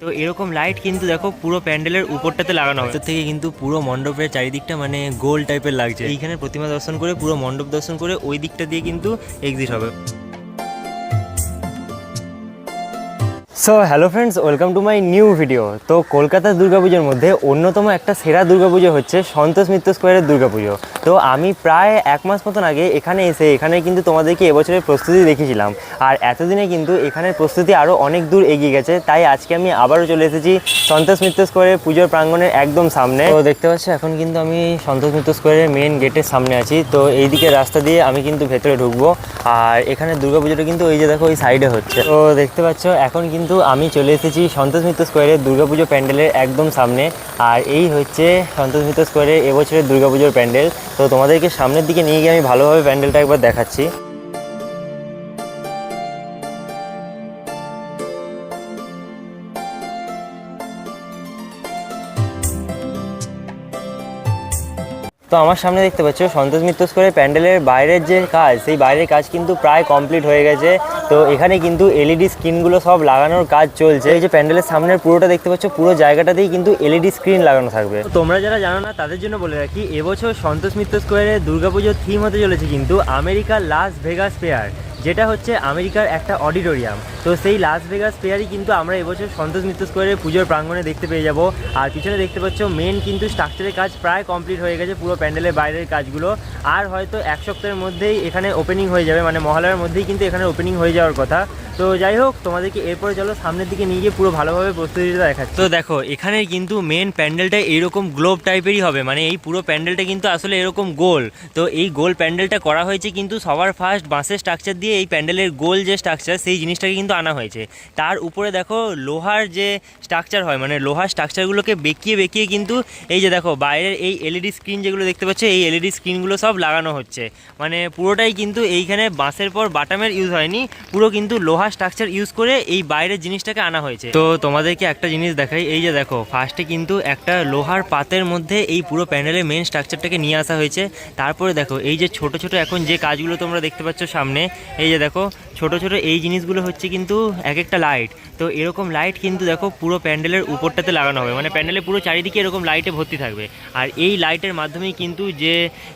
তো এরকম লাইট কিন্তু দেখো পুরো প্যান্ডেলের উপরটাতে লাগানো হয়, থেকে কিন্তু পুরো মণ্ডপের চারিদিকটা মানে গোল টাইপের লাগছে। এইখানে প্রতিমা দর্শন করে পুরো মণ্ডপ দর্শন করে ওই দিকটা দিয়ে কিন্তু এক্সিট হবে। So hello friends, welcome to my new video. তো কলকাতার দুর্গাপুজোর মধ্যে অন্যতম একটা সেরা দুর্গাপুজো হচ্ছে সন্তোষ মিত্র স্কোয়ারের দুর্গাপুজো। তো আমি প্রায় এক মাস মতন আগে এখানে এসে এখানে কিন্তু তোমাদেরকে এবছরের প্রস্তুতি দেখিয়েছিলাম, আর এতদিনে কিন্তু এখানের প্রস্তুতি আরও অনেক দূর এগিয়ে গেছে। তাই আজকে আমি আবারও চলে এসেছি সন্তোষ মিত্র স্কোয়ারের পুজোর প্রাঙ্গণের একদম সামনে। তো দেখতে পাচ্ছ এখন কিন্তু আমি সন্তোষ মিত্র স্কোয়ারের মেন গেটের সামনে আছি। তো এইদিকে রাস্তা দিয়ে আমি কিন্তু ভেতরে ঢুকবো, আর এখানে দুর্গাপুজোটা কিন্তু ওই যে দেখো ওই সাইডে হচ্ছে। তো দেখতে পাচ্ছ এখন কিন্তু আমি চলে এসেছি সন্তোষ মিত্র স্কোয়ারের দুর্গাপুজো প্যান্ডেলের একদম সামনে, আর এই হচ্ছে সন্তোষ মিত্র স্কোয়ারের এবছরের দুর্গাপুজোর প্যান্ডেল। তো তোমাদেরকে সামনের দিকে নিয়ে গিয়ে আমি ভালোভাবে প্যান্ডেলটা একবার দেখাচ্ছি। তো আমার সামনে দেখতে পাচ্ছ সন্তোষ মিত্র স্কোয়ারের প্যান্ডেলের বাইরের যে কাজ, সেই বাইরের কাজ কিন্তু প্রায় কমপ্লিট হয়ে গেছে। তো এখানে কিন্তু এলইডি স্ক্রিনগুলো সব লাগানোর কাজ চলছে। এই যে প্যান্ডেলের সামনের পুরোটা দেখতে পাচ্ছ, পুরো জায়গাটাতেই কিন্তু এলইডি স্ক্রিন লাগানো থাকবে। তোমরা যারা জানো না তাদের জন্য বলে রাখি, এবছর সন্তোষ মিত্র স্কোয়ারের দুর্গাপুজোর থিম হতে চলেছে কিন্তু আমেরিকার লাস ভেগাস ফেয়ার, যেটা হচ্ছে আমেরিকার একটা অডিটোরিয়াম। তো সেই লাস ভেগাস ফেয়ারই কিন্তু আমরা এবছর সন্তোষ মিত্র স্কোয়ারের পুজোর প্রাঙ্গণে দেখতে পেয়ে যাব। আর পিছনে দেখতে পাচ্ছ মেন কিন্তু স্ট্রাকচারের কাজ প্রায় কমপ্লিট হয়ে গেছে, পুরো প্যান্ডেলের বাইরের কাজগুলো। আর হয়তো এক সপ্তাহের মধ্যেই এখানে ওপেনিং হয়ে যাবে, মানে মহালয়ার মধ্যেই কিন্তু এখানে ওপেনিং হয়ে যাওয়ার কথা। তো যাই হোক, তোমাদেরকে এরপরে চলো সামনের দিকে নিয়ে গিয়ে পুরো ভালোভাবে প্রস্তুতিটা দেখাচ্ছি। তো দেখো এখানে কিন্তু মেন প্যান্ডেলটা এইরকম গ্লোব টাইপেরই হবে, মানে এই পুরো প্যান্ডেলটা কিন্তু আসলে এরকম গোল। তো এই গোল প্যান্ডেলটা করা হয়েছে কিন্তু সবার ফার্স্ট বাঁশের স্ট্রাকচার দিয়ে এই প্যান্ডেলের গোল যে স্ট্রাকচার সেই জিনিসটাকে কিন্তু আনা হয়েছে। তার উপরে দেখো লোহার যে স্ট্রাকচার হয়, মানে লোহার স্ট্রাকচারগুলোকে বেঁকিয়ে বেঁকিয়ে কিন্তু এই যে দেখো বাইরের এই এলইডি স্ক্রিন যেগুলো দেখতে পাচ্ছ, এই এলইডি স্ক্রিনগুলো সব লাগানো হচ্ছে। মানে পুরোটাই কিন্তু এইখানে বাঁশের পর বাটামের ইউজ হয়নি, পুরো কিন্তু লোহার স্ট্রাকচার ইউজ করে এই বাইরের জিনিসটাকে আনা হয়েছে। তো তোমাদেরকে একটা জিনিস দেখাই, এই যে দেখো ফার্স্টে কিন্তু একটা লোহার পাতের মধ্যে এই পুরো প্যান্ডেলের মেন স্ট্রাকচারটাকে নিয়ে আসা হয়েছে। তারপরে দেখো এই যে ছোট ছোট এখন যে কাজগুলো তোমরা দেখতে পাচ্ছ সামনে, এই যে দেখো ছোট ছোট এই জিনিসগুলো হচ্ছে কিন্তু এক একটা লাইট। তো এরকম লাইট কিন্তু দেখো পুরো প্যান্ডেলের উপরটাতে লাগানো হবে, মানে প্যান্ডেলের পুরো চারিদিকে এরকম লাইটে ভর্তি থাকবে। আর এই লাইটের মাধ্যমেই কিন্তু যে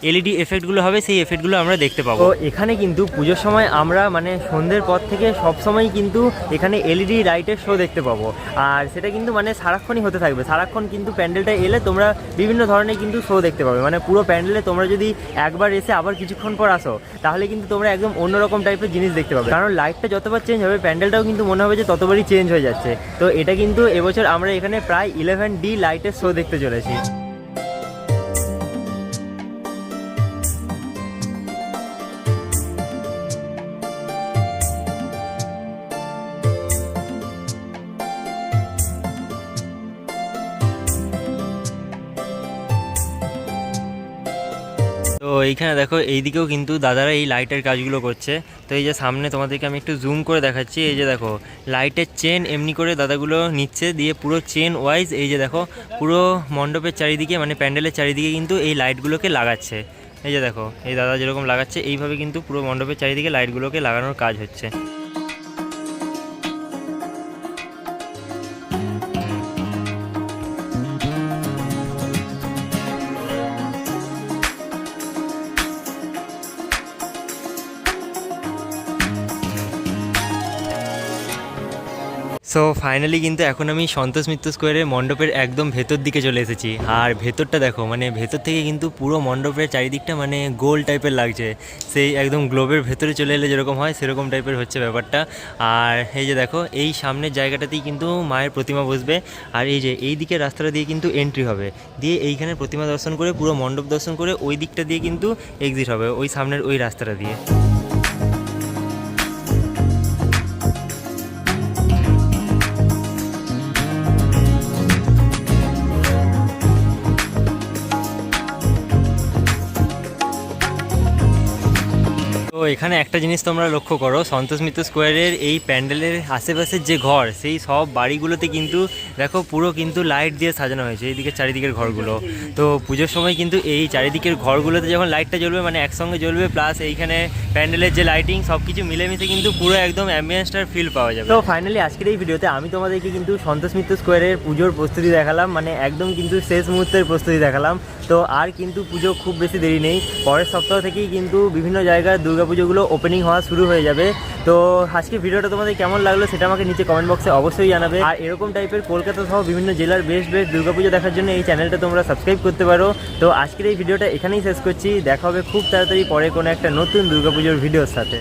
এলইডি এফেক্টগুলো হবে সেই এফেক্টগুলো আমরা দেখতে পাবো। তো এখানে কিন্তু পুজোর সময় আমরা মানে সন্ধ্যের পর থেকে সবসময় কিন্তু এখানে এলইডি লাইটের শো দেখতে পাবো, আর সেটা কিন্তু মানে সারাক্ষণই হতে থাকবে। সারাক্ষণ কিন্তু প্যান্ডেলটা এলে তোমরা বিভিন্ন ধরনের কিন্তু শো দেখতে পাবে, মানে পুরো প্যান্ডেলে তোমরা যদি একবার এসে আবার কিছুক্ষণ পর আসো তাহলে কিন্তু তোমরা একদম অন্যরকম টাইপের জিনিস দেখতে পাবে, কারণ লাইটটা যতবার চেঞ্জ হবে প্যান্ডেলটাও কিন্তু মনে হবে যে ততবারই চেঞ্জ হয়ে যাচ্ছে। তো এটা কিন্তু এবছর আমরা এখানে প্রায় 11D লাইটের শো দেখতে চলেছি। তো এইখানে দেখো এইদিকেও কিন্তু দাদারা এই লাইটের কাজগুলো করছে। তো এই যে সামনে তোমাদেরকে আমি একটু জুম করে দেখাচ্ছি, এই যে দেখো লাইটের চেন এমনি করে দাদাগুলো নিচ্ছে, দিয়ে পুরো চেন ওয়াইজ এই যে দেখো পুরো মণ্ডপের চারিদিকে মানে প্যান্ডেলের চারিদিকে কিন্তু এই লাইটগুলোকে লাগাচ্ছে। এই যে দেখো এই দাদা যেরকম লাগাচ্ছে এইভাবে কিন্তু পুরো মণ্ডপের চারিদিকে লাইটগুলোকে লাগানোর কাজ হচ্ছে। সো ফাইনালি কিন্তু এখন আমি সন্তোষ মিত্র স্কোয়ারের মণ্ডপের একদম ভেতর দিকে চলে এসেছি, আর ভেতরটা দেখো মানে ভেতর থেকে কিন্তু পুরো মণ্ডপের চারিদিকটা মানে গোল টাইপের লাগছে, সেই একদম গ্লোবের ভেতরে চলে এলে যেরকম হয় সেরকম টাইপের হচ্ছে ব্যাপারটা। আর এই যে দেখো এই সামনের জায়গাটাতেই কিন্তু মায়ের প্রতিমা বসবে, আর এই যে এই দিকের রাস্তাটা দিয়ে কিন্তু এন্ট্রি হবে, দিয়ে এইখানে প্রতিমা দর্শন করে পুরো মণ্ডপ দর্শন করে ওই দিকটা দিয়ে কিন্তু এক্সিট হবে, ওই সামনের ওই রাস্তাটা দিয়ে। তো এখানে একটা জিনিস তোমরা লক্ষ্য করো, সন্তোষ মিত্র স্কোয়ারের এই প্যান্ডেলের আশেপাশের যে ঘর, সেই সব বাড়িগুলোতে কিন্তু দেখো পুরো কিন্তু লাইট দিয়ে সাজানো হয়েছে এইদিকে চারিদিকের ঘরগুলো। তো পুজোর সময় কিন্তু এই চারিদিকের ঘরগুলোতে যখন লাইটটা জ্বলবে মানে একসঙ্গে জ্বলবে, প্লাস এইখানে প্যান্ডেলের যে লাইটিং সব কিছু মিলেমিশে কিন্তু পুরো একদম অ্যাম্বিয়েন্সটার ফিল পাওয়া যাবে। তো ফাইনালি আজকের এই ভিডিওতে আমি তোমাদেরকে কিন্তু সন্তোষ মিত্র স্কোয়ারের পুজোর প্রস্তুতি দেখালাম, মানে একদম কিন্তু শেষ মুহূর্তের প্রস্তুতি দেখালাম। তো আর কিন্তু পুজো খুব বেশি দেরি নেই, পরের সপ্তাহ থেকেই কিন্তু বিভিন্ন জায়গায় দুর্গাপুজোগুলো ওপেনিং হওয়া শুরু হয়ে যাবে। তো আজকে ভিডিওটা তোমাদের কেমন লাগলো সেটা আমাকে নিচে কমেন্ট বক্সে অবশ্যই জানাবে। আর এরকম টাইপের কলকাতা সহ বিভিন্ন জেলার বেস্ট দুর্গাপুজো দেখার জন্য এই চ্যানেলটা তোমরা সাবস্ক্রাইব করতে পারো। তো আজকের এই ভিডিওটা এখানেই শেষ করছি, দেখা হবে খুব তাড়াতাড়ি পরে কোনো একটা নতুন দুর্গাপুজোর ভিডিওর সাথে।